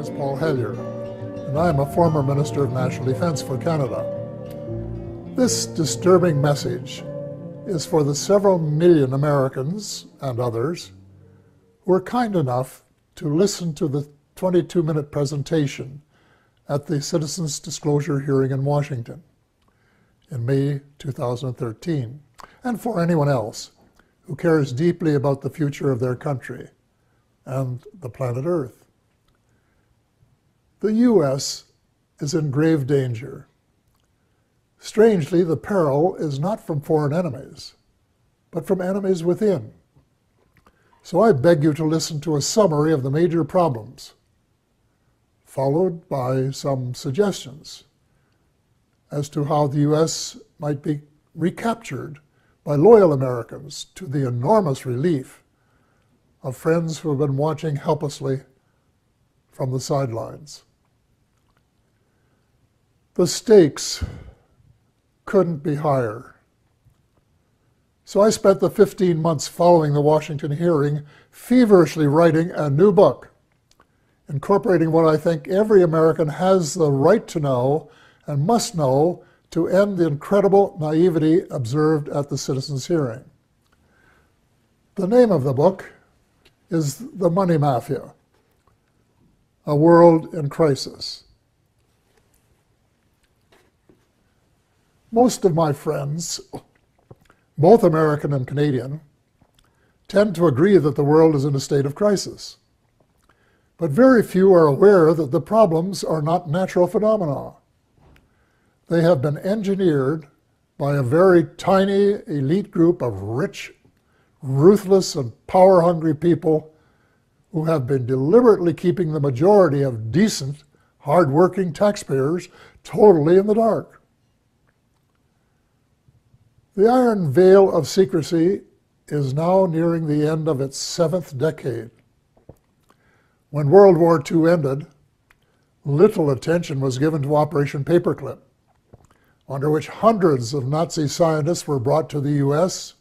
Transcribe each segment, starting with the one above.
is Paul Helier, and I am a former Minister of National Defence for Canada. This disturbing message is for the several million Americans and others who were kind enough to listen to the 22-minute presentation at the Citizens Disclosure hearing in Washington in May 2013, and for anyone else who cares deeply about the future of their country and the planet Earth. The U.S. is in grave danger. Strangely, the peril is not from foreign enemies, but from enemies within. So I beg you to listen to a summary of the major problems, followed by some suggestions as to how the U.S. might be recaptured by loyal Americans, to the enormous relief of friends who have been watching helplessly from the sidelines. The stakes couldn't be higher. So I spent the 15 months following the Washington hearing feverishly writing a new book, incorporating what I think every American has the right to know and must know to end the incredible naivety observed at the citizens' hearing. The name of the book is The Money Mafia, A World in Crisis. Most of my friends, both American and Canadian, tend to agree that the world is in a state of crisis. But very few are aware that the problems are not natural phenomena. They have been engineered by a very tiny elite group of rich, ruthless, and power-hungry people who have been deliberately keeping the majority of decent, hard-working taxpayers totally in the dark. The iron veil of secrecy is now nearing the end of its 7th decade. When World War II ended, little attention was given to Operation Paperclip, under which hundreds of Nazi scientists were brought to the U.S.,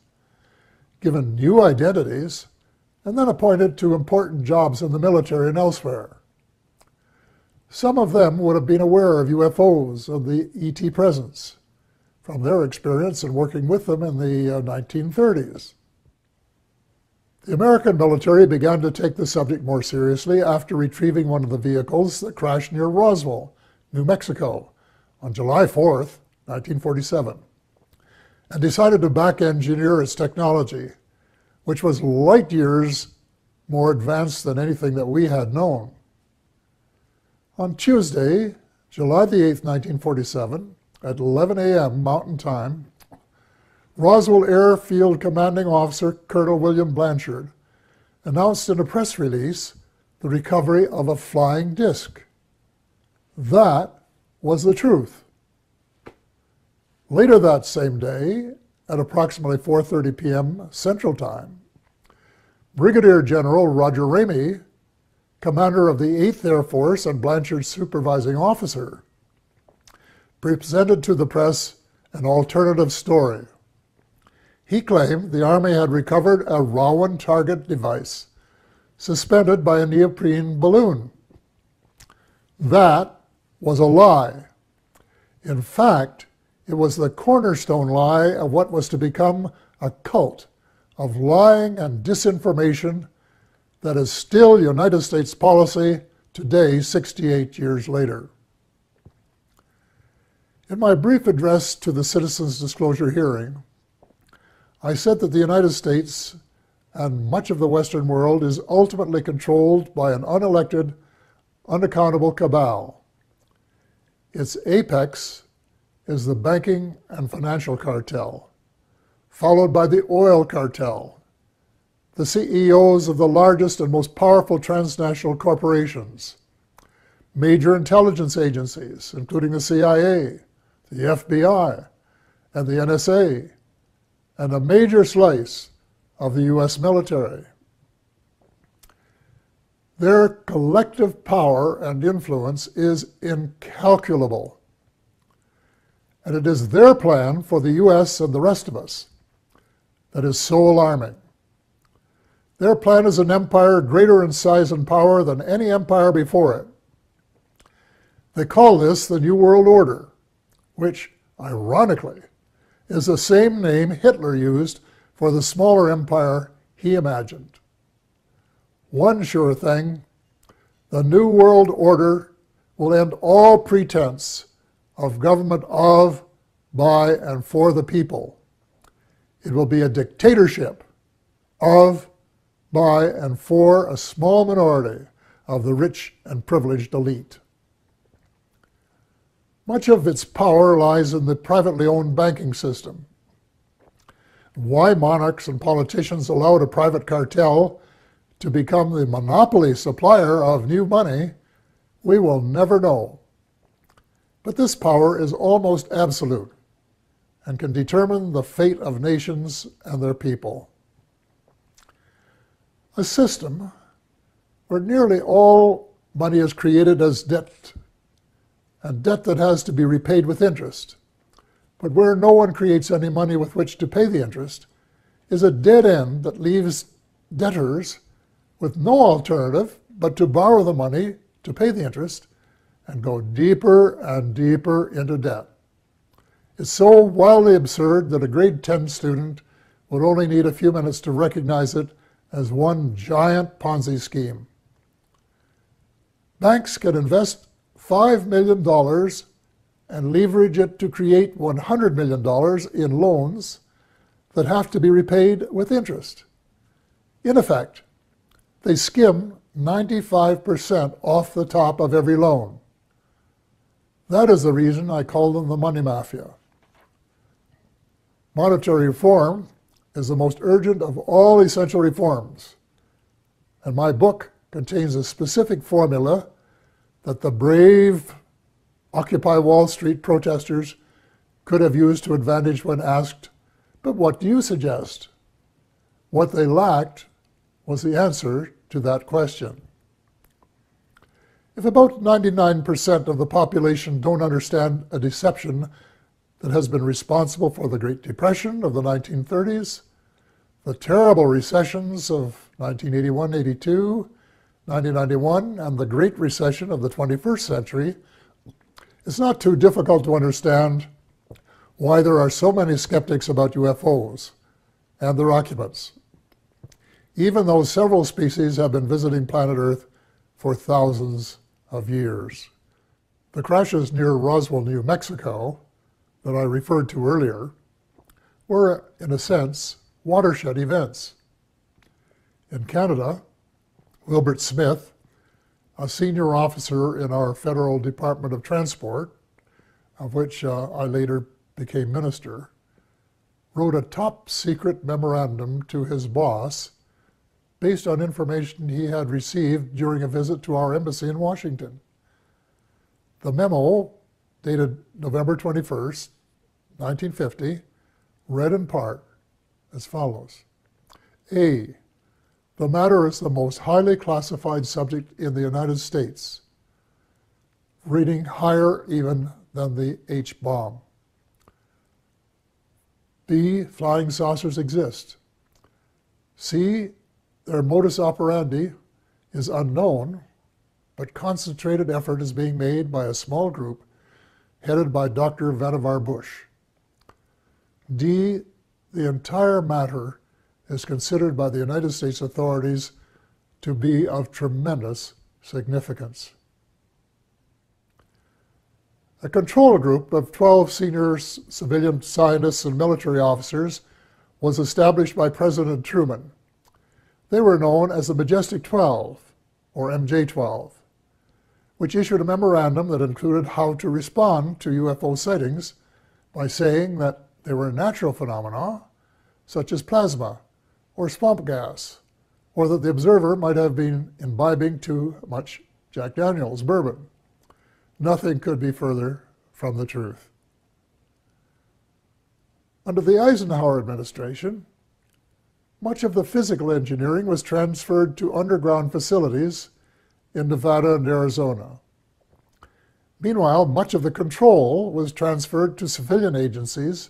given new identities, and then appointed to important jobs in the military and elsewhere. Some of them would have been aware of UFOs and the ET presence from their experience in working with them in the 1930s. The American military began to take the subject more seriously after retrieving one of the vehicles that crashed near Roswell, New Mexico, on July 4th, 1947, and decided to back-engineer its technology, which was light years more advanced than anything that we had known. On Tuesday, July the 8th, 1947, at 11 a.m. Mountain Time, Roswell Airfield Commanding Officer Colonel William Blanchard announced in a press release the recovery of a flying disc. That was the truth. Later that same day, at approximately 4:30 p.m. Central Time, Brigadier General Roger Ramey, commander of the 8th Air Force and Blanchard's supervising officer, presented to the press an alternative story. He claimed the Army had recovered a Rowan target device suspended by a neoprene balloon. That was a lie. In fact, it was the cornerstone lie of what was to become a cult of lying and disinformation that is still United States policy today, 68 years later. In my brief address to the Citizens Disclosure hearing, I said that the United States and much of the Western world is ultimately controlled by an unelected, unaccountable cabal. Its apex is the banking and financial cartel, followed by the oil cartel, the CEOs of the largest and most powerful transnational corporations, major intelligence agencies, including the CIA, the FBI, and the NSA, and a major slice of the U.S. military. Their collective power and influence is incalculable. And it is their plan for the U.S. and the rest of us that is so alarming. Their plan is an empire greater in size and power than any empire before it, They call this the New World Order, which, ironically, is the same name Hitler used for the smaller empire he imagined. One sure thing, the New World Order will end all pretense of government of, by, and for the people. It will be a dictatorship of, by, and for a small minority of the rich and privileged elite. Much of its power lies in the privately owned banking system. Why monarchs and politicians allowed a private cartel to become the monopoly supplier of new money, we will never know. But this power is almost absolute and can determine the fate of nations and their people. A system where nearly all money is created as debt, and debt that has to be repaid with interest, but where no one creates any money with which to pay the interest, is a dead end that leaves debtors with no alternative but to borrow the money to pay the interest and go deeper and deeper into debt. It's so wildly absurd that a grade 10 student would only need a few minutes to recognize it as one giant Ponzi scheme. Banks can invest $5 million and leverage it to create $100 million in loans that have to be repaid with interest. In effect, they skim 95% off the top of every loan. That is the reason I call them the money mafia. Monetary reform is the most urgent of all essential reforms, and my book contains a specific formula that the brave Occupy Wall Street protesters could have used to advantage when asked, "But what do you suggest?" What they lacked was the answer to that question. If about 99% of the population don't understand a deception that has been responsible for the Great Depression of the 1930s, the terrible recessions of 1981-82, 1991, and the Great Recession of the 21st century, it's not too difficult to understand why there are so many skeptics about UFOs and their occupants, even though several species have been visiting planet Earth for thousands of years. The crashes near Roswell, New Mexico, that I referred to earlier, were, in a sense, watershed events. In Canada, Wilbert Smith, a senior officer in our Federal Department of Transport, of which I later became minister, wrote a top-secret memorandum to his boss based on information he had received during a visit to our embassy in Washington. The memo, dated November 21st, 1950, read in part as follows. A, the matter is the most highly classified subject in the United States, rating higher even than the H-bomb. B, flying saucers exist. C, their modus operandi is unknown, but concentrated effort is being made by a small group headed by Dr. Vannevar Bush. D, the entire matter is considered by the United States authorities to be of tremendous significance. A control group of 12 senior civilian scientists and military officers was established by President Truman. They were known as the Majestic 12, or MJ-12, which issued a memorandum that included how to respond to UFO sightings by saying that they were natural phenomena, such as plasma or swamp gas, or that the observer might have been imbibing too much Jack Daniels bourbon. Nothing could be further from the truth. Under the Eisenhower administration, much of the physical engineering was transferred to underground facilities in Nevada and Arizona. Meanwhile, much of the control was transferred to civilian agencies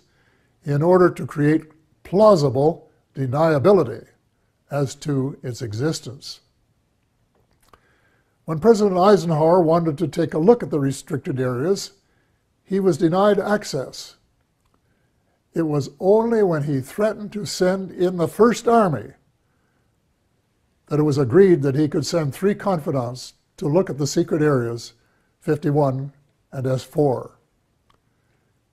in order to create plausible deniability as to its existence. When President Eisenhower wanted to take a look at the restricted areas, he was denied access. It was only when he threatened to send in the First Army that it was agreed that he could send 3 confidants to look at the secret areas 51 and S4.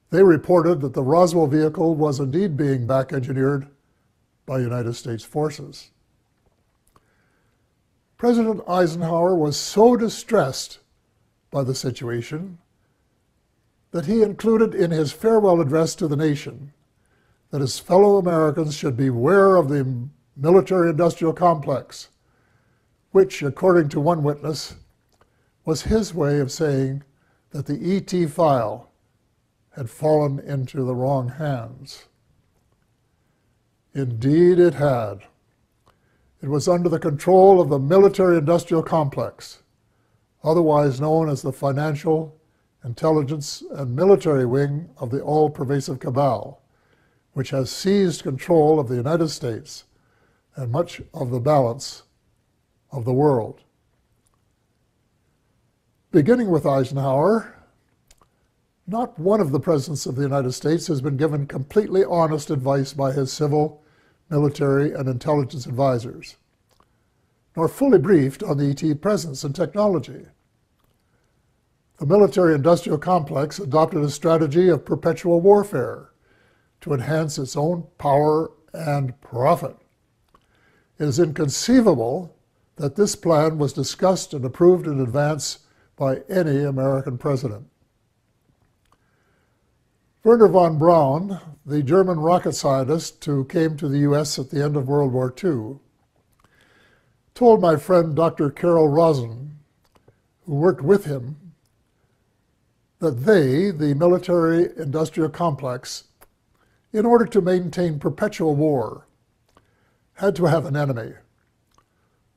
They reported that the Roswell vehicle was indeed being back-engineered by United States forces. President Eisenhower was so distressed by the situation that he included in his farewell address to the nation that his fellow Americans should beware of the military-industrial complex, which, according to one witness, was his way of saying that the ET file had fallen into the wrong hands. Indeed it had. It was under the control of the military-industrial complex, otherwise known as the financial, intelligence, and military wing of the all-pervasive cabal, which has seized control of the United States and much of the balance of the world. Beginning with Eisenhower, not one of the presidents of the United States has been given completely honest advice by his civil, military, and intelligence advisors, nor fully briefed on the ET presence and technology. The military-industrial complex adopted a strategy of perpetual warfare to enhance its own power and profit. It is inconceivable that this plan was discussed and approved in advance by any American president. Wernher von Braun, the German rocket scientist who came to the U.S. at the end of World War II, told my friend Dr. Carol Rosen, who worked with him, that they, the military-industrial complex, in order to maintain perpetual war, had to have an enemy.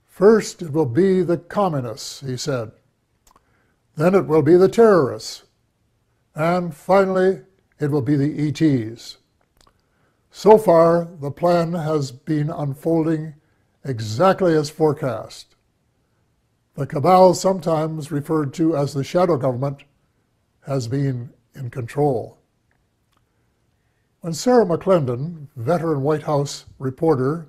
First, it will be the communists, he said. Then it will be the terrorists. And finally, it will be the ETs. So far, the plan has been unfolding exactly as forecast. The cabal, sometimes referred to as the shadow government, has been in control. When Sarah McClendon, veteran White House reporter,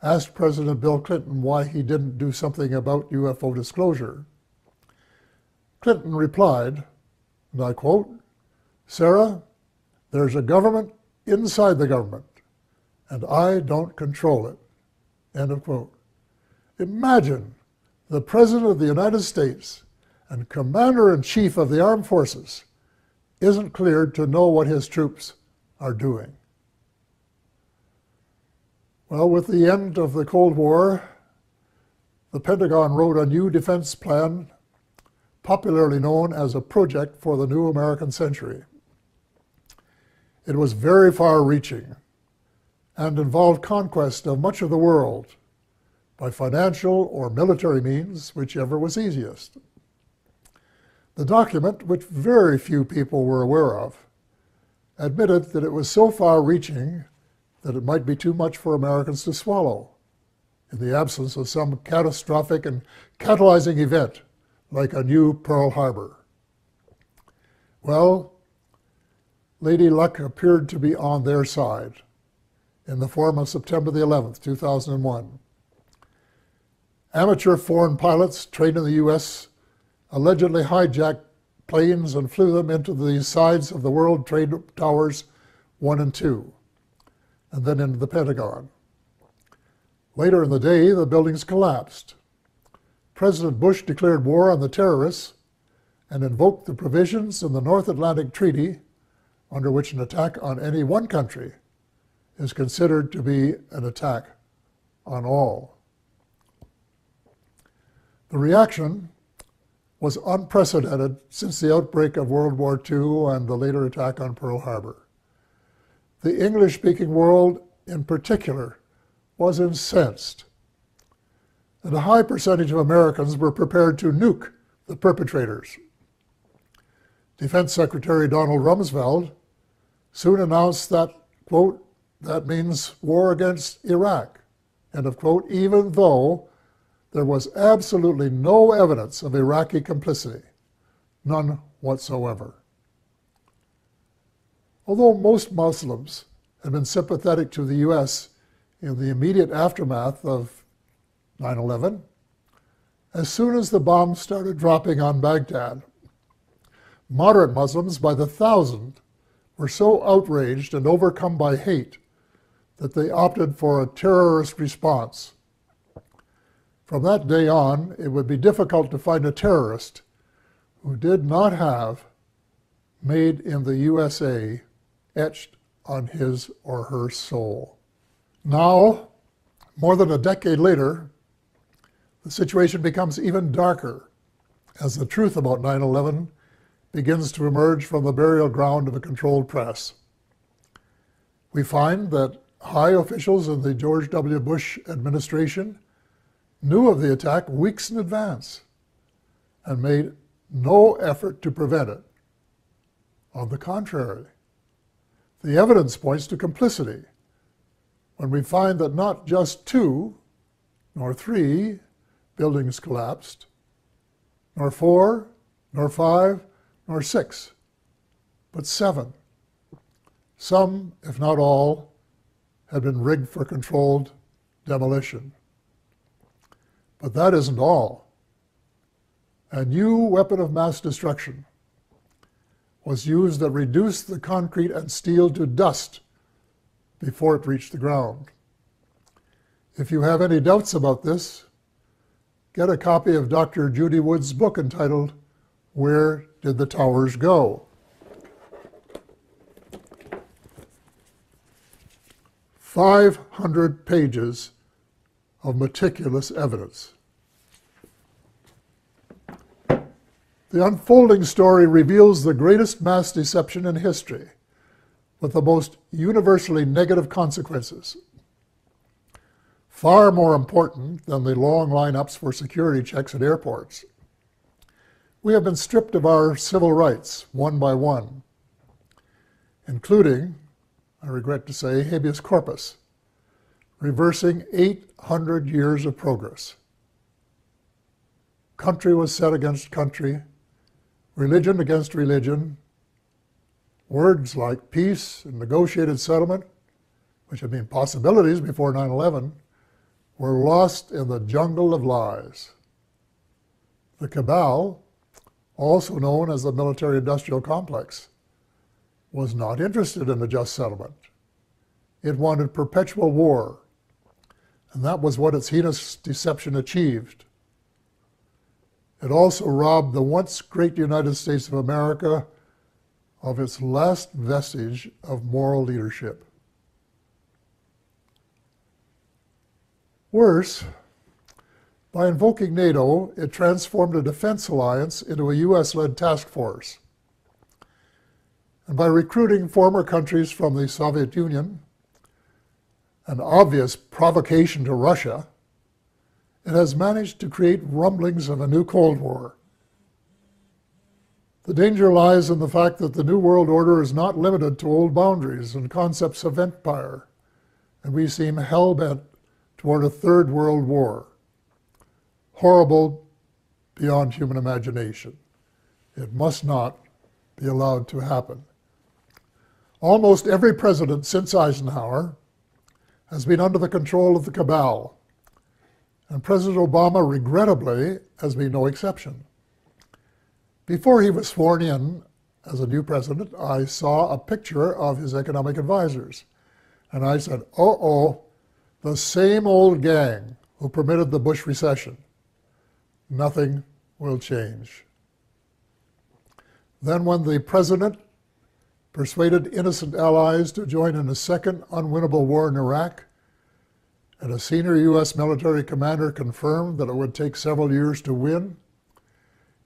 asked President Bill Clinton why he didn't do something about UFO disclosure, Clinton replied, and I quote, "Sarah, there's a government inside the government, and I don't control it." End of quote. Imagine the President of the United States and Commander-in-Chief of the Armed Forces isn't cleared to know what his troops are doing. Well, with the end of the Cold War, the Pentagon wrote a new defense plan, popularly known as a project for the new American century. It was very far-reaching and involved conquest of much of the world by financial or military means, whichever was easiest. The document, which very few people were aware of, admitted that it was so far-reaching that it might be too much for Americans to swallow in the absence of some catastrophic and catalyzing event like a new Pearl Harbor. Well, Lady Luck appeared to be on their side in the form of September the 11th, 2001. Amateur foreign pilots trained in the U.S. allegedly hijacked planes and flew them into the sides of the World Trade Towers 1 and 2, and then into the Pentagon. Later in the day, the buildings collapsed. President Bush declared war on the terrorists and invoked the provisions in the North Atlantic Treaty, under which an attack on any one country is considered to be an attack on all. The reaction was unprecedented since the outbreak of World War II and the later attack on Pearl Harbor. The English-speaking world, in particular, was incensed, and a high percentage of Americans were prepared to nuke the perpetrators. Defense Secretary Donald Rumsfeld soon announced that, quote, "that means war against Iraq," end of quote, even though there was absolutely no evidence of Iraqi complicity, none whatsoever. Although most Muslims had been sympathetic to the U.S. in the immediate aftermath of 9/11, as soon as the bombs started dropping on Baghdad, moderate Muslims by the thousand were so outraged and overcome by hate that they opted for a terrorist response. From that day on, it would be difficult to find a terrorist who did not have "Made in the USA" etched on his or her soul. Now, more than a decade later, the situation becomes even darker as the truth about 9/11 begins to emerge from the burial ground of a controlled press. We find that high officials in the George W. Bush administration knew of the attack weeks in advance and made no effort to prevent it. On the contrary, the evidence points to complicity when we find that not just 2, nor 3 buildings collapsed, nor 4, nor 5, nor 6, but 7. Some, if not all, had been rigged for controlled demolition. But that isn't all. A new weapon of mass destruction was used that reduced the concrete and steel to dust before it reached the ground. If you have any doubts about this, get a copy of Dr. Judy Wood's book entitled "Where Did the Towers Go?" 500 pages of meticulous evidence. The unfolding story reveals the greatest mass deception in history, with the most universally negative consequences. Far more important than the long lineups for security checks at airports. We have been stripped of our civil rights one by one, including, I regret to say, habeas corpus, reversing 800 years of progress. Country was set against country, religion against religion. Words like peace and negotiated settlement, which had been possibilities before 9/11, were lost in the jungle of lies. The cabal, also known as the military-industrial complex, was not interested in a just settlement. It wanted perpetual war, and that was what its heinous deception achieved. It also robbed the once great United States of America of its last vestige of moral leadership. Worse, by invoking NATO, it transformed a defense alliance into a US-led task force. And by recruiting former countries from the Soviet Union, an obvious provocation to Russia, it has managed to create rumblings of a new Cold War. The danger lies in the fact that the New World Order is not limited to old boundaries and concepts of empire, and we seem hell-bent toward a third world war. Horrible beyond human imagination. It must not be allowed to happen. Almost every president since Eisenhower has been under the control of the cabal, and President Obama, regrettably, has been no exception. Before he was sworn in as a new president, I saw a picture of his economic advisors, and I said, uh-oh, the same old gang who permitted the Bush recession. Nothing will change. Then when the president persuaded innocent allies to join in a second unwinnable war in Iraq, and a senior U.S. military commander confirmed that it would take several years to win,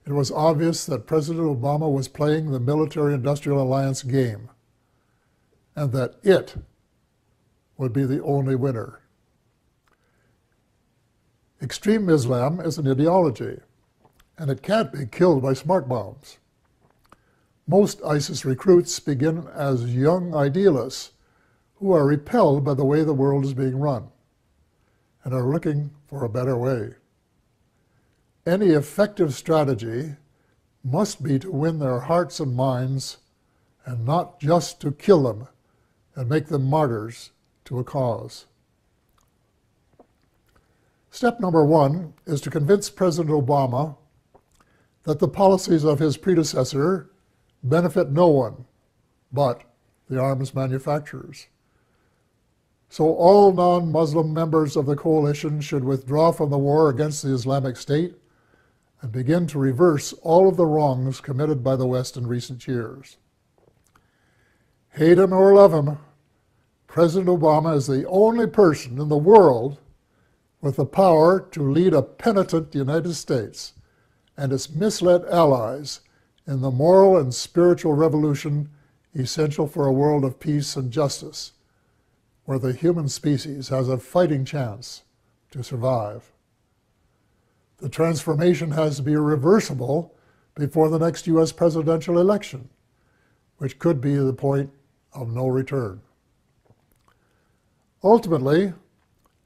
it was obvious that President Obama was playing the military-industrial alliance game, and that it would be the only winner. Extreme Islam is an ideology, and it can't be killed by smart bombs. Most ISIS recruits begin as young idealists who are repelled by the way the world is being run and are looking for a better way. any effective strategy must be to win their hearts and minds and not just to kill them and make them martyrs to a cause. Step number one is to convince President Obama that the policies of his predecessor benefit no one but the arms manufacturers. So all non-Muslim members of the coalition should withdraw from the war against the Islamic State and begin to reverse all of the wrongs committed by the West in recent years. Hate him or love him, President Obama is the only person in the world with the power to lead a penitent United States and its misled allies in the moral and spiritual revolution essential for a world of peace and justice, where the human species has a fighting chance to survive. The transformation has to be reversible before the next U.S. presidential election, which could be the point of no return. Ultimately,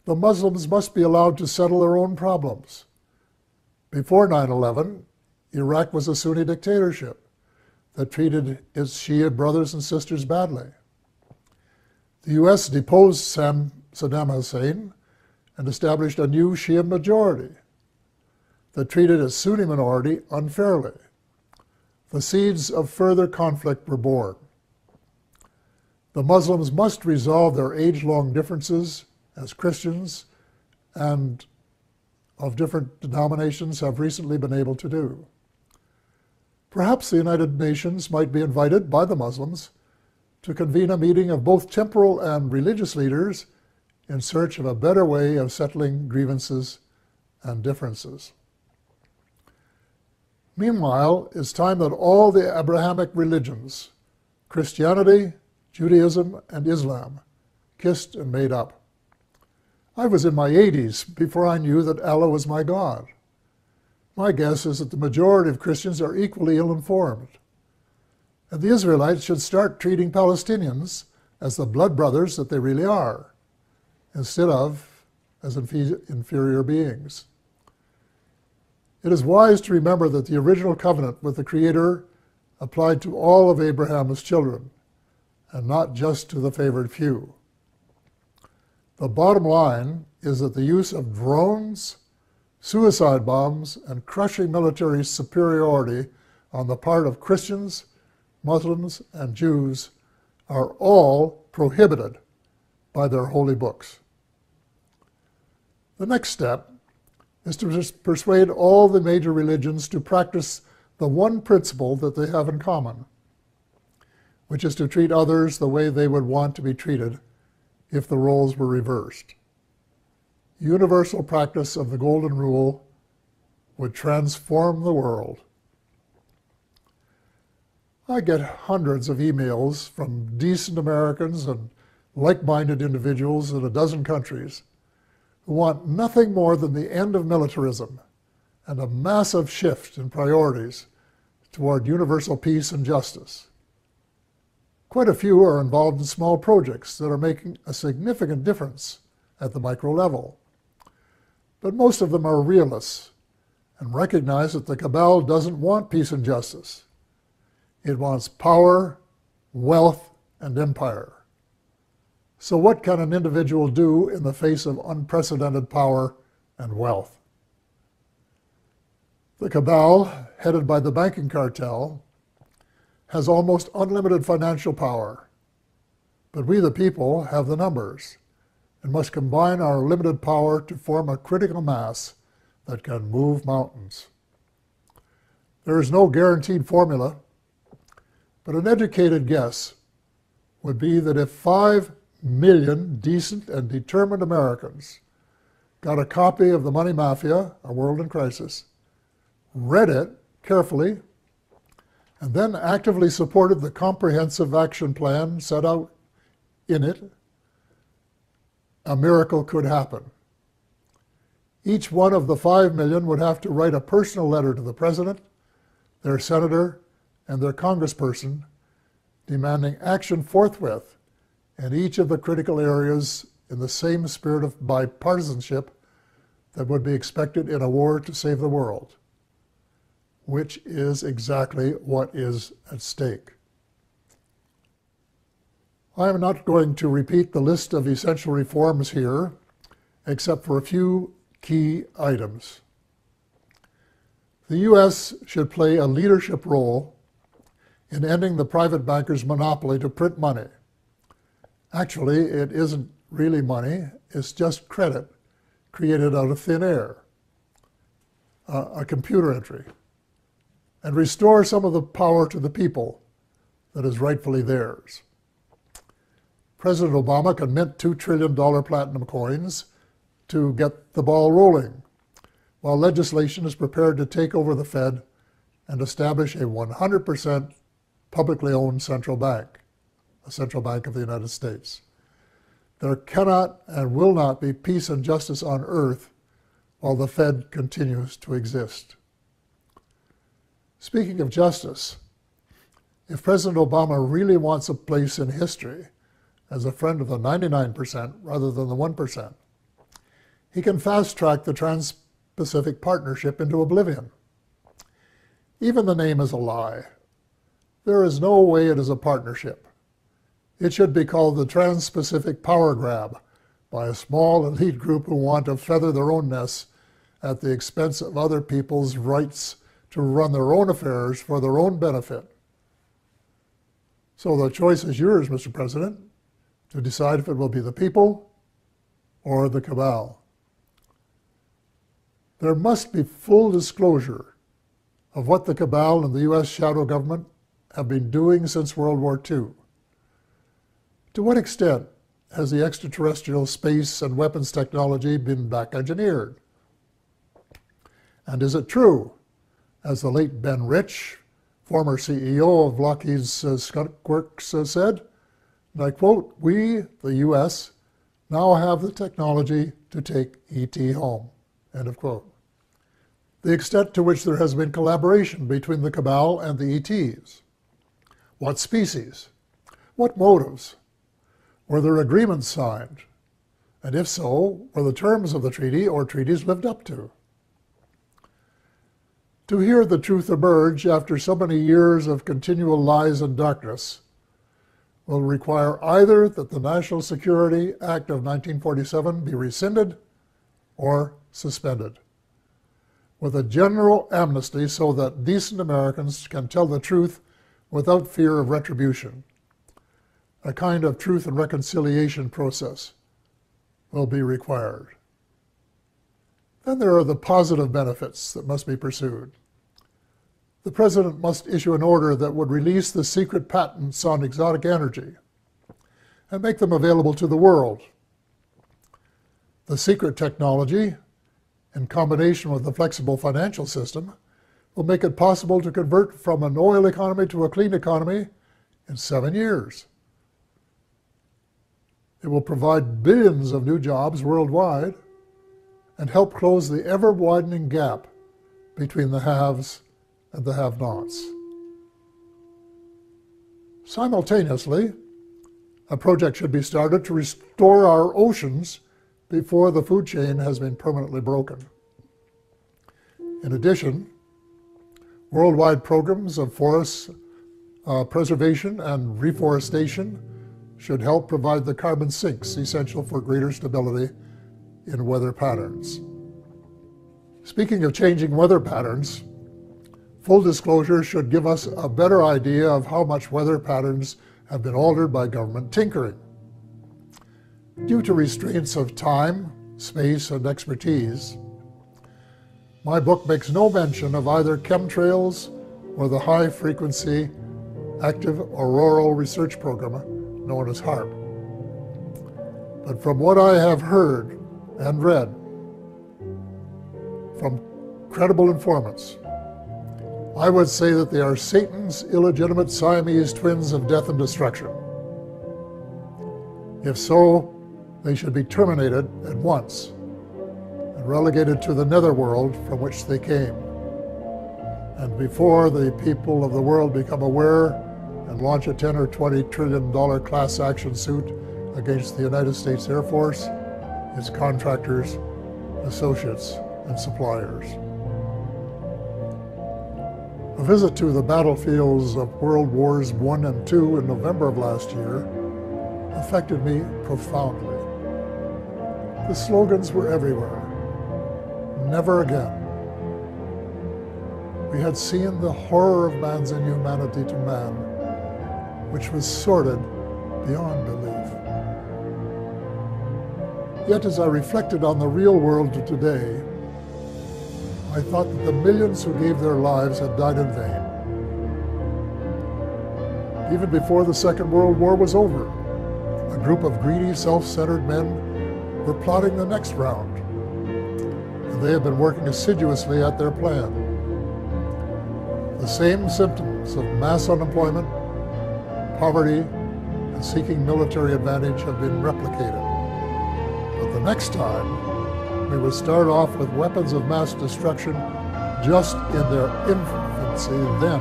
the Muslims must be allowed to settle their own problems. Before 9/11, Iraq was a Sunni dictatorship that treated its Shia brothers and sisters badly. The U.S. deposed Saddam Hussein and established a new Shia majority that treated its Sunni minority unfairly. The seeds of further conflict were born. The Muslims must resolve their age-long differences as Christians and of different denominations have recently been able to do. Perhaps the United Nations might be invited by the Muslims to convene a meeting of both temporal and religious leaders in search of a better way of settling grievances and differences. Meanwhile, it's time that all the Abrahamic religions, Christianity, Judaism, and Islam, kissed and made up. I was in my 80s before I knew that Allah was my God. My guess is that the majority of Christians are equally ill-informed. And the Israelites should start treating Palestinians as the blood brothers that they really are, instead of as inferior beings. It is wise to remember that the original covenant with the Creator applied to all of Abraham's children, and not just to the favored few. The bottom line is that the use of drones, suicide bombs, and crushing military superiority on the part of Christians, Muslims, and Jews are all prohibited by their holy books. The next step is to persuade all the major religions to practice the one principle that they have in common, which is to treat others the way they would want to be treated if the roles were reversed. Universal practice of the Golden Rule would transform the world. I get hundreds of emails from decent Americans and like-minded individuals in a dozen countries who want nothing more than the end of militarism and a massive shift in priorities toward universal peace and justice. Quite a few are involved in small projects that are making a significant difference at the micro level. But most of them are realists and recognize that the cabal doesn't want peace and justice. It wants power, wealth, and empire. So what can an individual do in the face of unprecedented power and wealth? The cabal, headed by the banking cartel, has almost unlimited financial power. But we, the people, have the numbers and must combine our limited power to form a critical mass that can move mountains. There is no guaranteed formula, but an educated guess would be that if 5 million decent and determined Americans got a copy of The Money Mafia, A World in Crisis, read it carefully, and then actively supported the comprehensive action plan set out in it, a miracle could happen. Each one of the 5 million would have to write a personal letter to the president, their senator, and their congressperson, demanding action forthwith in each of the critical areas in the same spirit of bipartisanship that would be expected in a war to save the world, which is exactly what is at stake. I am not going to repeat the list of essential reforms here, except for a few key items. The U.S. should play a leadership role in ending the private bankers' monopoly to print money. Actually, it isn't really money, it's just credit created out of thin air, a computer entry, and restore some of the power to the people that is rightfully theirs. President Obama can mint $2 trillion platinum coins to get the ball rolling, while legislation is prepared to take over the Fed and establish a 100% publicly owned central bank, a central bank of the United States. There cannot and will not be peace and justice on earth while the Fed continues to exist. Speaking of justice, if President Obama really wants a place in history as a friend of the 99% rather than the 1%, he can fast-track the Trans-Pacific Partnership into oblivion. Even the name is a lie. There is no way it is a partnership. It should be called the Trans-Pacific Power Grab by a small elite group who want to feather their own nests at the expense of other people's rights to run their own affairs for their own benefit. So the choice is yours, Mr. President, to decide if it will be the people or the cabal. There must be full disclosure of what the cabal and the U.S. shadow government have been doing since World War II. To what extent has the extraterrestrial space and weapons technology been back-engineered? And is it true, as the late Ben Rich, former CEO of Lockheed's Skunk Works, said, and I quote, "We, the U.S., now have the technology to take ET home," end of quote. The extent to which there has been collaboration between the cabal and the ETs. What species? What motives? Were there agreements signed? And if so, were the terms of the treaty or treaties lived up to? To hear the truth emerge after so many years of continual lies and darkness will require either that the National Security Act of 1947 be rescinded or suspended, with a general amnesty so that decent Americans can tell the truth without fear of retribution. A kind of truth and reconciliation process will be required. Then there are the positive benefits that must be pursued. The President must issue an order that would release the secret patents on exotic energy and make them available to the world. The secret technology, in combination with the flexible financial system, will make it possible to convert from an oil economy to a clean economy in 7 years. It will provide billions of new jobs worldwide and help close the ever-widening gap between the haves and the have-nots. Simultaneously, a project should be started to restore our oceans before the food chain has been permanently broken. In addition, worldwide programs of forest preservation and reforestation should help provide the carbon sinks essential for greater stability in weather patterns. Speaking of changing weather patterns, full disclosure should give us a better idea of how much weather patterns have been altered by government tinkering. Due to restraints of time, space, and expertise, my book makes no mention of either chemtrails or the high-frequency active auroral research program known as HAARP. But from what I have heard and read from credible informants, I would say that they are Satan's illegitimate Siamese twins of death and destruction. If so, they should be terminated at once and relegated to the netherworld from which they came. And before the people of the world become aware and launch a $10 or $20 trillion class action suit against the United States Air Force, its contractors, associates, and suppliers. A visit to the battlefields of World Wars I and II in November of last year affected me profoundly. The slogans were everywhere. Never again. We had seen the horror of man's inhumanity to man, which was sordid beyond belief. Yet as I reflected on the real world of today, I thought that the millions who gave their lives had died in vain. Even before the Second World War was over, a group of greedy, self-centered men were plotting the next round, and they had been working assiduously at their plan. The same symptoms of mass unemployment, poverty, and seeking military advantage have been replicated. But the next time, we would start off with weapons of mass destruction just in their infancy then.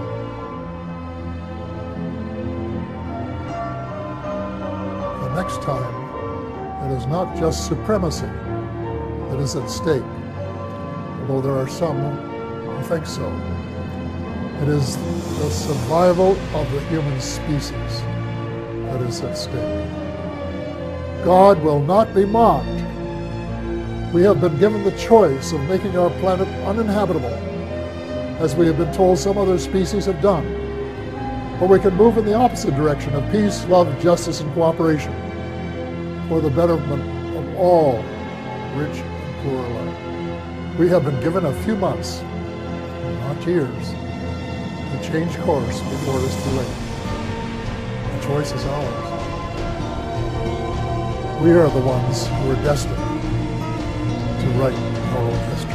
The next time, it is not just supremacy that is at stake, although there are some who think so. It is the survival of the human species that is at stake. God will not be mocked. We have been given the choice of making our planet uninhabitable, as we have been told some other species have done. Or we can move in the opposite direction of peace, love, justice, and cooperation for the betterment of all, rich and poor alike. We have been given a few months, not years, to change course before it is too late. The choice is ours. We are the ones who are destined to write our own history.